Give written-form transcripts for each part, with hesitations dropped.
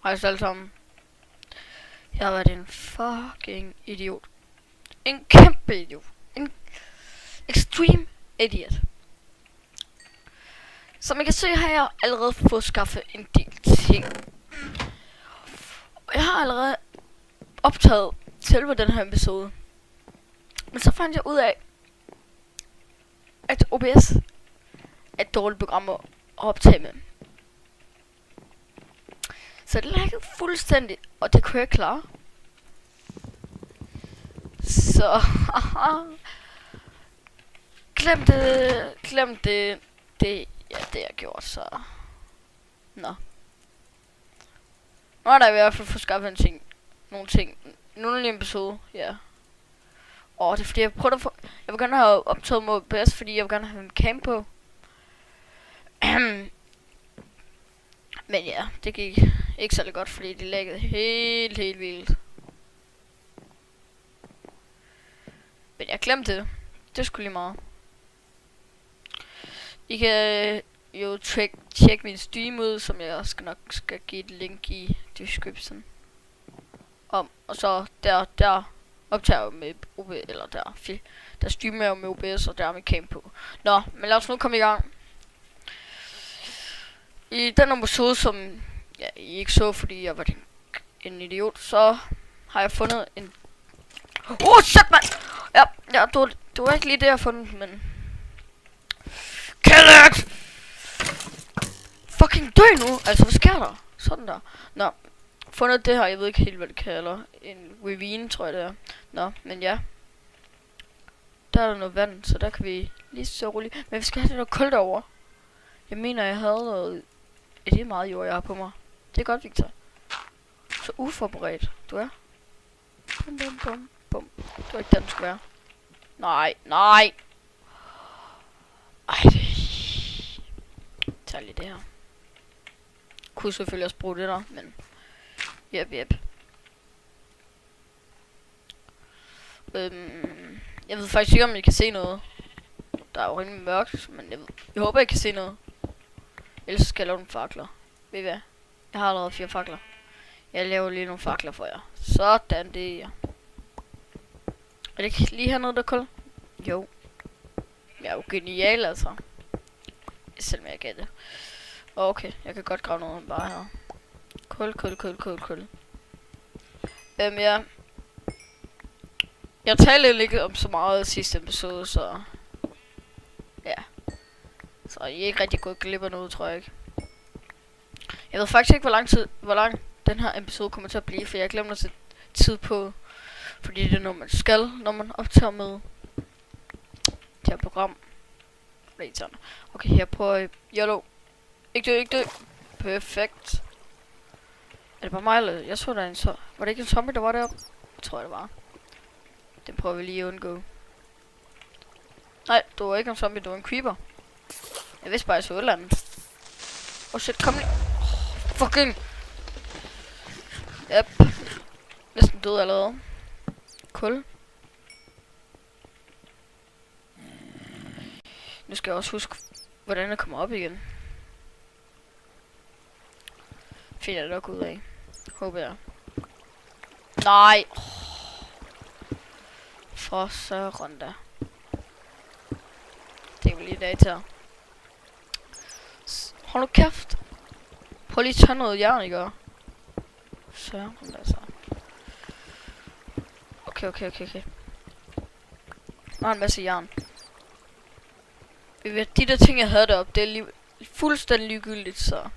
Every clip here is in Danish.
Hej så alle sammen. Jeg har været en fucking idiot. En kæmpe idiot. En extreme idiot. Som I kan se, har jeg allerede fået skaffet en del ting. Og jeg har allerede optaget selve den her episode. Men så fandt jeg ud af, at OBS er et dårligt program at optage med. Så det laggede fuldstændig, og det kunne jeg klare. Så glem det, det jeg gjorde, så nå. Nu er der i hvert fald fået skaffet nogle ting, nogle episode, ja. Og det er fordi jeg prøvede at få, jeg vil gerne have optaget mod OBS, fordi jeg vil gerne have en cam på. Men ja, det gik ikke særlig godt, fordi det laggede helt vildt. Men jeg glemte det. Det skulle lige meget. I kan jo tjekke min stream ud, som jeg nok skal give et link i description. Og så der optager jeg med OBS, eller der streamer jeg med OBS, og der er med cam på. Nå, men lad os nu komme i gang. I den episode, som I ikke så, fordi jeg var en idiot, så har jeg fundet en... shit, man! Ja, det var ikke lige det, jeg har fundet, men... Kill it! Fucking dø nu! Altså, hvad sker der? Sådan der. Nå, fundet det her, jeg ved ikke helt, hvad det kalder. En ravine, tror jeg det er. Nå, men ja. Der er der noget vand, så der kan vi lige så roligt. Men vi skal have det noget koldt over. Jeg mener, jeg havde noget... Det er meget jord, jeg har på mig. Det er godt, Victor. Så uforberedt, du er. Bum, bum, bum, bum. Det var ikke den, skulle være. Nej. Ej, det... Tag lige det her. Kunne selvfølgelig også bruge det der, men... Yep. Jeg ved faktisk ikke, om I kan se noget. Der er jo rimelig mørkt, men jeg håber, I kan se noget. Ellers skal jeg lave nogle fakler. Ved I hvad? Jeg har allerede 4 fakler. Jeg laver lige nogle fakler for jer. Sådan, det er jeg. Er det ikke lige hernede, der er kul? Jo. Jeg er jo genial, altså. Selvom jeg gav det. Okay, jeg kan godt grave noget bare her. Kul. Ja. Jeg talte ikke om så meget i sidste episode, så... Ja. Så I er ikke rigtig gået glip af noget, tror jeg ikke. Jeg ved faktisk ikke, hvor lang den her episode kommer til at blive, for jeg glemmer at sætte tid på. Fordi det er noget, man skal, når man optager med det her program. Okay, her prøver YOLO. Ikke dø. Perfekt. Er det bare mig, eller? Jeg så der en så... Var det ikke en zombie, der var deroppe? Jeg tror, det var. Den prøver vi lige at undgå. Nej, det var ikke en zombie, det var en creeper. Jeg vidste bare, jeg så et eller andet. Shit, kom lige. Fucking. Yep. Næsten død allerede. Kul. Nu skal jeg også huske, hvordan jeg kommer op igen. Finder jeg nok ud af. Håber jeg. Nej. For så rundt. Det var lige data. Hold nu kæft. Prøv lige at tage noget jern, ikke? Så, altså. Okay. Nu har en masse jern. De der ting, jeg havde deroppe, det er fuldstændig ligegyldigt, så...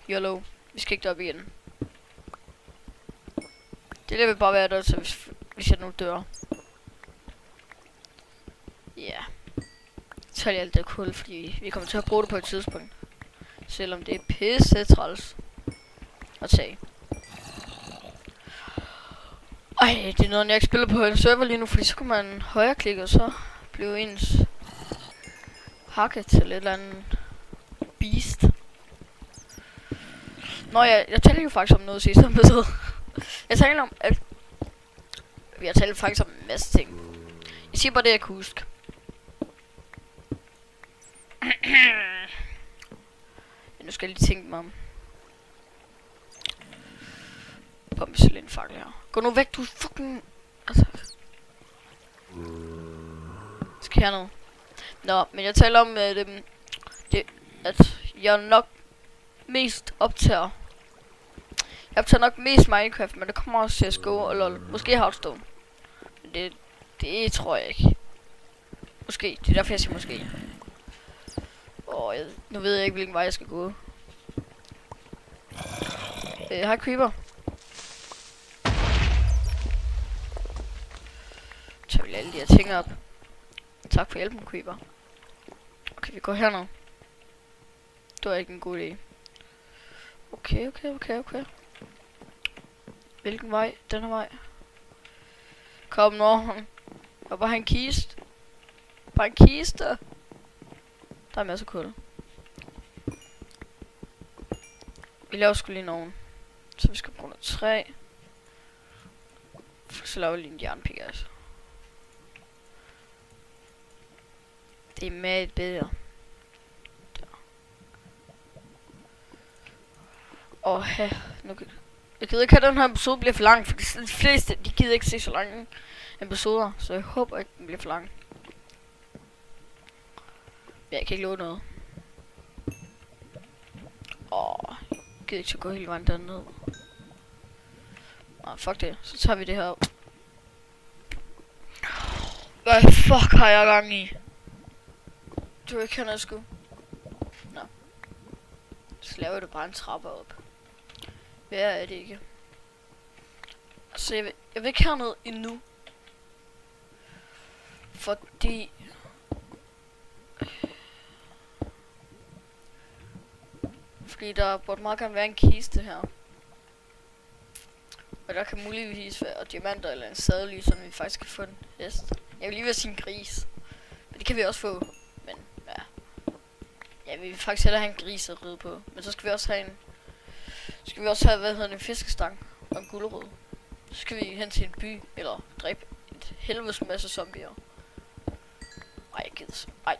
YOLO. Vi skal ikke derop igen. Det vil bare være der, så hvis jeg nu dør. Ja. Yeah. Så tager jeg alt det kul, fordi vi kommer til at bruge det på et tidspunkt. Selvom det er pisse træls at tage. Ej, det er noget, jeg ikke spiller på en server lige nu, fordi så kan man højreklikke, og så bliver ens hakke til et eller andet beast. Nå, jeg talte jo faktisk om noget sidste episode. Jeg talte om, at... Vi har talt faktisk om en masse ting. Jeg siger bare det, jeg kan huske. Nu skal jeg lige tænke mig om. Pommecelin-fakkel her. Gå nu væk, du fucking... Altså... Skal herned. Nå, men jeg taler om, at jeg nok mest optager... Jeg optager nok mest Minecraft, men det kommer også CSGO og LOL. Måske Hearthstone. Men det tror jeg ikke. Måske. Det er derfor, jeg siger måske. Nu ved jeg ikke, hvilken vej jeg skal gå. Hej Creeper. Tager vi alle de her ting op. Tak for hjælpen, Creeper. Okay, vi går herned. Det var ikke en god idé. Okay. Hvilken vej? Den her vej. Kom nu. Og bare en kiste. Bare en kiste. Der er masser af kul. Vi laver sgu lige nogen. Så vi skal bruge noget træ. Så laver vi lige en jernpik, altså. Det er med et bedre. Nu kan jeg gider ikke have, den her episode bliver for lang, for de fleste, de gider ikke se så lange episoder, så jeg håber ikke, den bliver for lang. Ja, jeg kan ikke love noget. Jeg gider ikke så gå hele vejen derned. Fuck det, så tager vi det her op. Hvad fuck har jeg gang i? Du ikke kender sgu. Nå. Så laver du bare en trappe op. Hvad er det ikke? Altså jeg vil ikke herned endnu. Fordi... der burde meget gerne være en kiste her. Og der kan muligvis være diamanter eller en sadel, så vi faktisk kan få en hest. Jeg vil lige være sin gris. Men det kan vi også få. Men ja. Ja, vi vil faktisk hellere have en gris at ride på. Men så skal vi også have en... hvad hedder det, en fiskestang og en gulerod. Så skal vi hen til en by, eller dræbe et helvedes masse zombier. Ej, jeg gider. Ej,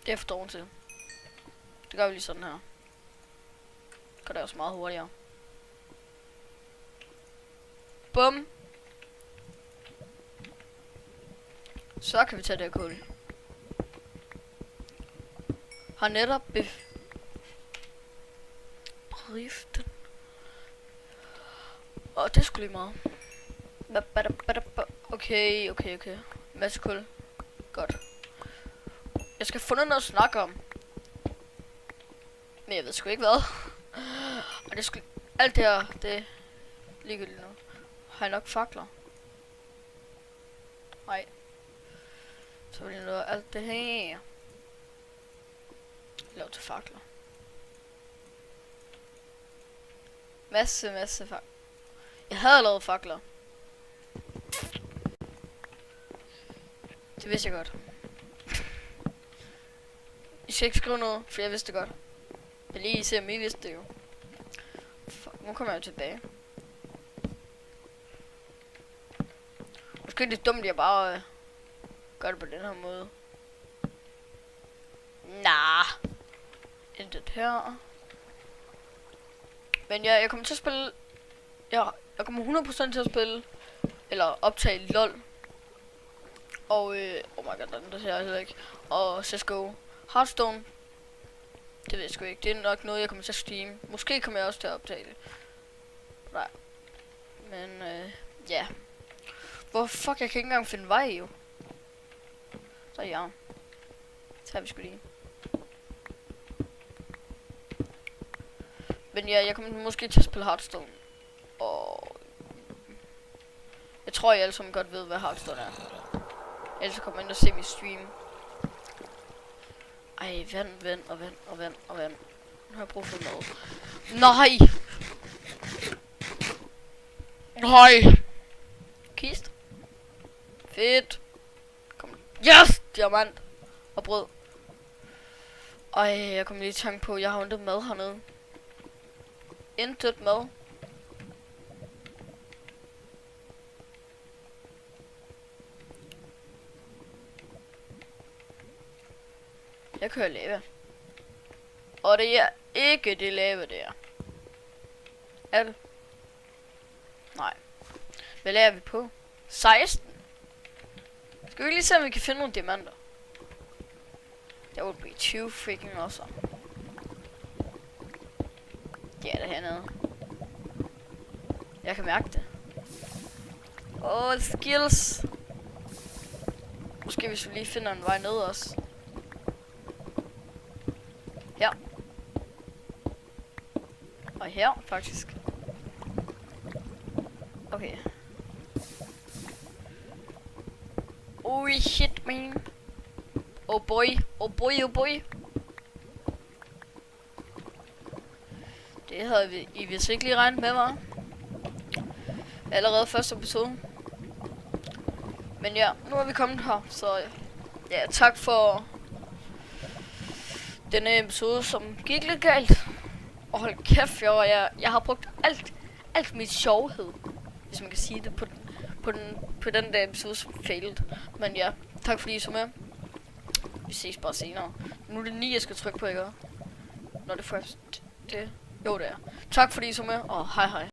det er for dårligt til. Det gør vi lige sådan her. Gør det også meget hurtigere. Bum. Så kan vi tage det her kul. Har netop driften. Det skulle lige meget. Okay. Masse kul. Godt. Jeg skal finde noget at snakke om. Men jeg ved sgu ikke hvad. Og det skulle... Alt det her, det er ligegyldigt nu. Har jeg nok fakler? Nej. Så vil jeg nå alt det her. Lav til fakler. Masse fakler. Jeg havde lavet fakler. Det vidste jeg godt. I skal ikke skrive noget, for jeg vidste det godt. Jeg lige se om I vidste det jo. Fuck, nu kommer jeg jo tilbage. Måske er det dumt, at jeg bare gør det på den her måde. Intet her. Men ja, jeg kommer til at spille... Jeg kommer 100% til at spille... Eller optage LOL. Og oh my god, den der ser jeg heller ikke. Og CSGO. Hearthstone. Det ved jeg sgu ikke. Det er nok noget, jeg kommer til at streame. Måske kommer jeg også til at optage det. Nej. Men ja. Hvor fuck, jeg kan ikke engang finde vej jo. Så ja. Så har vi sgu lige. Men ja, jeg kommer måske til at spille Hearthstone. Og jeg tror, I alle sammen godt ved, hvad Hearthstone er. Ellers så kommer ind og se min stream. Ej, vand. Nu har jeg brug for mad. Nej! Kist. Fedt. Kom. Yes! Diamant. Og brød. Ej, jeg kom lige i tanke på, jeg har intet mad hernede. Intet mad. Jeg kører lava. Og det er ikke det lava der. Er det? Nej. Hvad lærer vi på? 16. Skal vi lige se, om vi kan finde nogle diamanter? Der would be 20 freaking awesome. Det er der hernede. Jeg kan mærke det. Skills. Måske hvis vi lige finder en vej ned også. Her. Og her, faktisk. Okay. Oh shit, man. Oh boy, oh boy, oh boy. Det havde vi i vist ikke lige regnet med, var. Allerede første episode. Men ja, nu er vi kommet her, så ja, tak for denne episode, som gik lidt galt. Og hold kæft, jeg har brugt alt mit sjovhed, hvis man kan sige det, på den der episode, som failed. Men ja, tak fordi I så med. Vi ses bare senere. Nu er det 9, jeg skal trykke på, ikke? Når det først... Jo, det er. Tak fordi I så med, og hej hej.